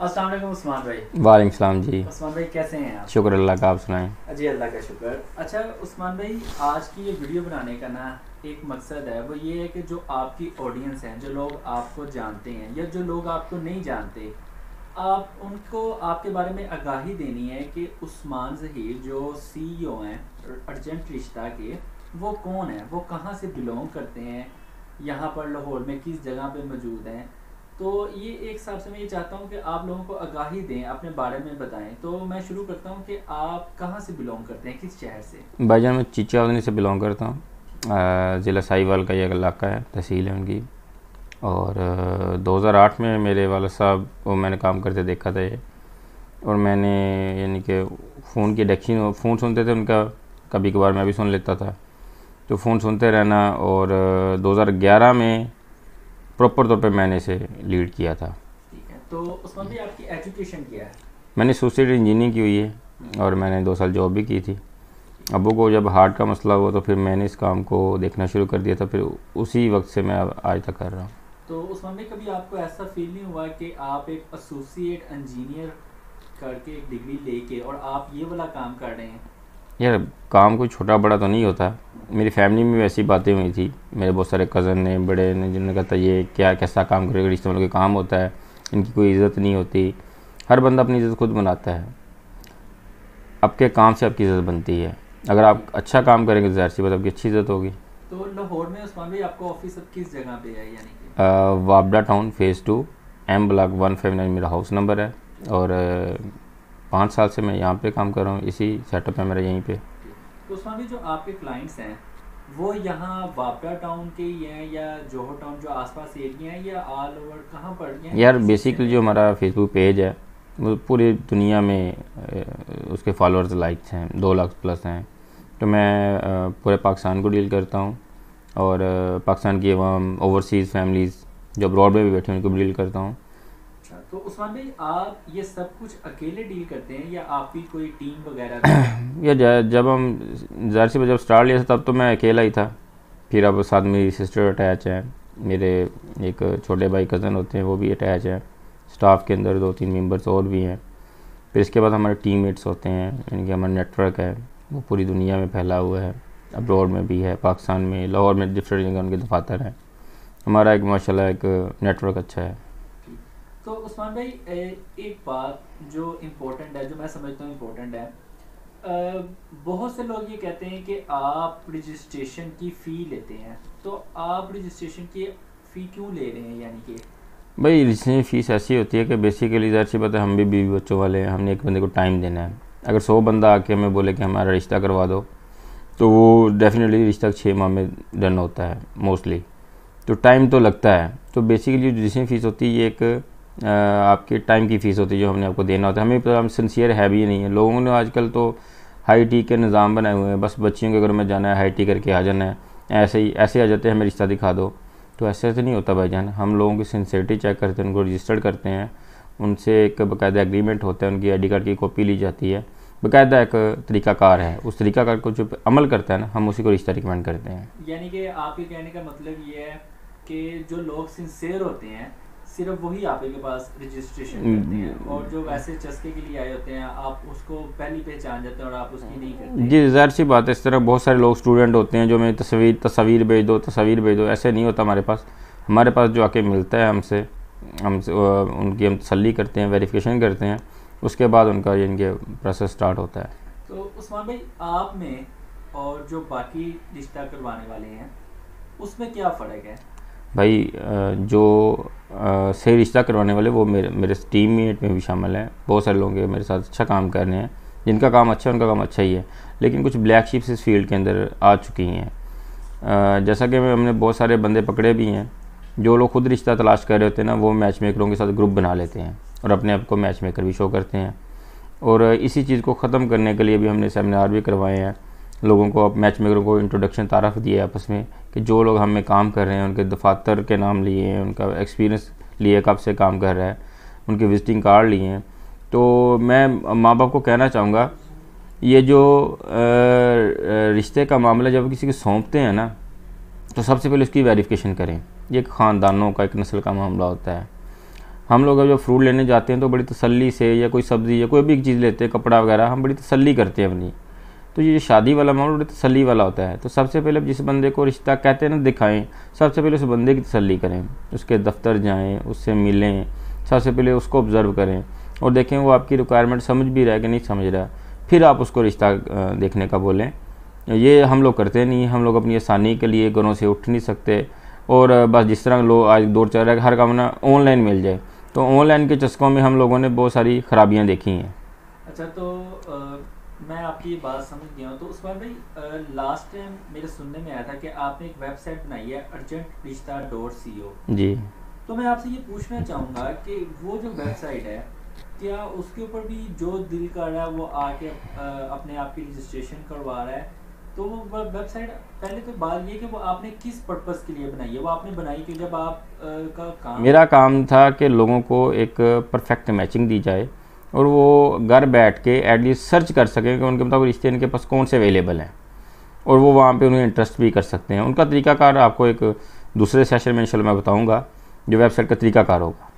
अस्सलाम वालेकुम उस्मान भाई। वालेकुम सलाम जी। उस्मान भाई कैसे हैं आप? शुक्र अल्लाह का, आप सुनाएं। जी अल्लाह का शुक्र। अच्छा उस्मान भाई, आज की ये वीडियो बनाने का ना एक मकसद है, वो ये है कि जो आपकी ऑडियंस है, जो लोग आपको जानते हैं या जो लोग आपको नहीं जानते, आप उनको आपके बारे में आगाही देनी है कि उस्मान ज़हीर जो सीईओ हैं अर्जेंट रिश्ता के, वो कौन है, वो कहाँ से बिलोंग करते हैं, यहाँ पर लाहौर में किस जगह पे मौजूद हैं। तो ये एक हिसाब से मैं ये चाहता हूँ कि आप लोगों को आगाही दें, अपने बारे में बताएं। तो मैं शुरू करता हूँ कि आप कहाँ से बिलोंग करते हैं, किस शहर से? भाईजान मैं चिचियावदनी से बिलोंग करता हूँ। ज़िला साहिवाल का एक इलाका है, तहसील है उनकी। और 2008 में मेरे वालिद साहब वो मैंने काम करते देखा था ये। और मैंने यानी कि फ़ोन की एडिक्शन, फ़ोन सुनते थे उनका, कभी कभार मैं भी सुन लेता था। तो फ़ोन सुनते रहना, और 2011 में प्रॉपर तौर पे मैंने इसे लीड किया था। ठीक है, तो उस्मान भाई आपकी एजुकेशन क्या है? मैंने सोसाइटी इंजीनियरिंग की हुई है, और मैंने 2 साल जॉब भी की थी। अबू को जब हार्ट का मसला हुआ तो फिर मैंने इस काम को देखना शुरू कर दिया था, फिर उसी वक्त से मैं अब आज तक कर रहा हूँ। तो उस्मान भाई कभी आपको ऐसा फील नहीं हुआ कि आप एक एसोसिएट इंजीनियर करके एक डिग्री लेके और आप ये वाला काम कर रहे हैं? यार काम कोई छोटा बड़ा तो नहीं होता। मेरी फैमिली में भी ऐसी बातें हुई थी, मेरे बहुत सारे कज़न ने, बड़े ने, जिन्होंने कहा था ये क्या कैसा काम करेगा, रिश्ते वालों का काम होता है, इनकी कोई इज़्ज़त नहीं होती। हर बंदा अपनी इज़्ज़त खुद बनाता है, आपके काम से आपकी इज़्ज़त बनती है। अगर आप अच्छा काम करेंगे तो ज़ाहिर सी बात आपकी अच्छी इज़्ज़त होगी। तो लाहौर में उस्मान भाई आपका ऑफिस अब किस जगह पे है, यानी कि? वाबडा टाउन फेज़ 2 एम ब्लॉक 159 मेरा हाउस नंबर है। और 5 साल से मैं यहाँ पे काम कर रहा हूँ, इसी सेटअप है मेरा यहीं पे। तो उस्मान भाई जो आपके क्लाइंट्स हैं वो यहाँ वापडा टाउन के ही हैं या जोहर टाउन जो आसपास एरिया हैं, या ऑल ओवर कहाँ पर हैं, यार किस हिस्से बेसिकली में? जो हमारा फेसबुक पेज है वो पूरी दुनिया में उसके फॉलोअर्स लाइक्स हैं 2 लाख प्लस हैं। तो मैं पूरे पाकिस्तान को डील करता हूँ, और पाकिस्तान की अवाम, ओवरसीज़ फैमिलीज़ जो अब्रॉड में भी बैठे हैं उनको भी डील करता हूँ। अच्छा, तो उस्मान भाई आप ये सब कुछ अकेले डील करते हैं या आपकी कोई टीम वगैरह भी है? या जब हम ज़ाहिर सी बात जब स्टार्ट लिया था तब तो मैं अकेला ही था। फिर अब साथ मेरी सिस्टर अटैच है, मेरे एक छोटे भाई कज़न होते हैं वो भी अटैच है, स्टाफ के अंदर 2-3 मेंबर्स और भी हैं। फिर इसके बाद हमारे टीममेट्स होते हैं, यानी कि हमारा नेटवर्क है वो पूरी दुनिया में फैला हुआ है, अब्रॉड में भी है, पाकिस्तान में, लाहौर में डिफरेंट जगह उनके दफातर हैं। हमारा एक माशाल्लाह एक नेटवर्क अच्छा है। ठीक। तो उस्मान भाई एक बात जो इम्पोर्टेंट है, जो मैं समझता हूँ इम्पोर्टेंट है, बहुत से लोग ये कहते हैं कि आप रजिस्ट्रेशन की फ़ी लेते हैं, तो आप रजिस्ट्रेशन की फ़ी क्यों ले रहे हैं, यानी कि? भाई रजिस्ट्रेशन फ़ीस ऐसी होती है कि बेसिकली ज़ाहिर सी बात है, हम भी बीवी बच्चों वाले हैं, हमने एक बंदे को टाइम देना है। अगर 100 बंदा आके हमें बोले कि हमारा रिश्ता करवा दो, तो वो डेफिनेटली रिश्ता 6 माह में डन होता है मोस्टली। तो टाइम तो लगता है। तो बेसिकली जो रजिस्ट्रेशन फ़ीस होती है ये एक आपके टाइम की फ़ीस होती है जो हमने आपको देना होता है। हमें पता हम सिंसियर है भी नहीं है। लोगों ने आजकल तो हाई टी के निज़ाम बनाए हुए हैं, बस बच्चियों के घर में जाना है, हाई टी करके आ जाना है, ऐसे आ जाते हैं, हमें रिश्ता दिखा दो। तो ऐसे नहीं होता भाईजान। हम लोगों की सिंसियरिटी चेक करते हैं, उनको रजिस्टर्ड करते हैं, उनसे एक बाकायदा एग्रीमेंट होता है, उनकी आईडी कार्ड की कॉपी ली जाती है, बाकायदा एक तरीक़ाकार है। उस तरीक़ाकार को जो अमल करता है ना, हम उसी को रिश्ता रिकमेंड करते हैं। यानी कि आपके कहने का मतलब ये है कि जो लोग सिंसेयर होते हैं सिर्फ वही आप के पास रजिस्ट्रेशन करते हैं, और जो वैसे चस्के के लिए आए होते हैं आप उसको पहली पहचान जाते हैं और आप उसकी नहीं करते? जी ज़ाहिर सी बात है। इस तरह बहुत सारे लोग स्टूडेंट होते हैं जो मैं तस्वीर भेज दो, तस्वीर भेज दो, ऐसे नहीं होता हमारे पास जो आके मिलता है हमसे हमसे उनकी हम तसल्ली करते हैं, वेरिफिकेशन करते हैं, उसके बाद उनका इनके प्रोसेस स्टार्ट होता है। तो उस्मान भाई आप में और जो बाकी रिश्ता करवाने वाले हैं उसमें क्या फ़र्क है? भाई जो सही रिश्ता करवाने वाले वो मेरे टीममेट में भी शामिल हैं। बहुत सारे लोग मेरे साथ अच्छा काम कर रहे हैं, जिनका काम अच्छा है उनका काम अच्छा ही है, लेकिन कुछ ब्लैक शिप्स इस फील्ड के अंदर आ चुकी हैं। जैसा कि हमने बहुत सारे बंदे पकड़े भी हैं, जो लोग खुद रिश्ता तलाश कर रहे होते हैं ना, वो मैच मेकरों के साथ ग्रुप बना लेते हैं और अपने आप को मैच मेकर भी शो करते हैं। और इसी चीज़ को ख़त्म करने के लिए भी हमने सेमिनार भी करवाए हैं, लोगों को, अब मैच मेकरों को इंट्रोडक्शन तारफ़ दिए आपस में, कि जो लोग हम में काम कर रहे हैं उनके दफातर के नाम लिए हैं, उनका एक्सपीरियंस लिए, कब से काम कर रहा है, उनके विजिटिंग कार्ड लिए हैं। तो मैं माँ बाप को कहना चाहूँगा, ये जो रिश्ते का मामला जब किसी को सौंपते हैं ना, तो सबसे पहले उसकी वेरिफिकेशन करें। ये एक ख़ानदानों का, एक नस्ल का मामला होता है। हम लोग जो फ्रूट लेने जाते हैं तो बड़ी तसल्ली से, या कोई सब्ज़ी या कोई भी चीज़ लेते हैं, कपड़ा वगैरह, हम बड़ी तसल्ली करते हैं अपनी। तो ये शादी वाला मामला बड़ी तसल्ली वाला होता है। तो सबसे पहले जिस बंदे को रिश्ता कहते हैं ना दिखाएं, सबसे पहले उस बंदे की तसल्ली करें, उसके दफ्तर जाएं, उससे मिलें, सबसे पहले उसको ऑब्ज़र्व करें और देखें वो आपकी रिक्वायरमेंट समझ भी रहा है कि नहीं समझ रहा, फिर आप उसको रिश्ता देखने का बोलें। ये हम लोग करते नहीं, हम लोग अपनी आसानी के लिए घरों से उठ नहीं सकते और बस जिस तरह लोग आज दौर चल रहा है हर काम ना ऑनलाइन मिल जाए, तो ऑनलाइन के चस्कों में हम लोगों ने बहुत सारी खराबियाँ देखी हैं। अच्छा, तो मैं आपकी ये बात समझ गया हूँ। तो उस्मान भाई, लास्ट टाइम मेरे सुनने में आया था कि आपने एक वेबसाइट बनाई है urgentrishta.co। जी। तो मैं आपसे ये पूछना चाहूँगा कि वो जो वेबसाइट है, क्या उसके ऊपर भी जो दिल कर रहा है वो आके अपने आप की रजिस्ट्रेशन करवा रहा है? तो वो वेबसाइट, पहले तो बात ये कि वो आपने किस पर्पस के लिए बनाई है? वो आपने बनाई कि जब आप का काम, मेरा काम था कि लोगों को एक परफेक्ट मैचिंग दी जाए और वो घर बैठ के एटलीस्ट सर्च कर सकें कि उनके मुताबिक रिश्ते इनके पास कौन से अवेलेबल हैं और वो वहाँ पे उन्हें इंटरेस्ट भी कर सकते हैं। उनका तरीकाकार आपको एक दूसरे सेशन में इंशाल्लाह मैं बताऊँगा, जो वेबसाइट का तरीकाकार होगा।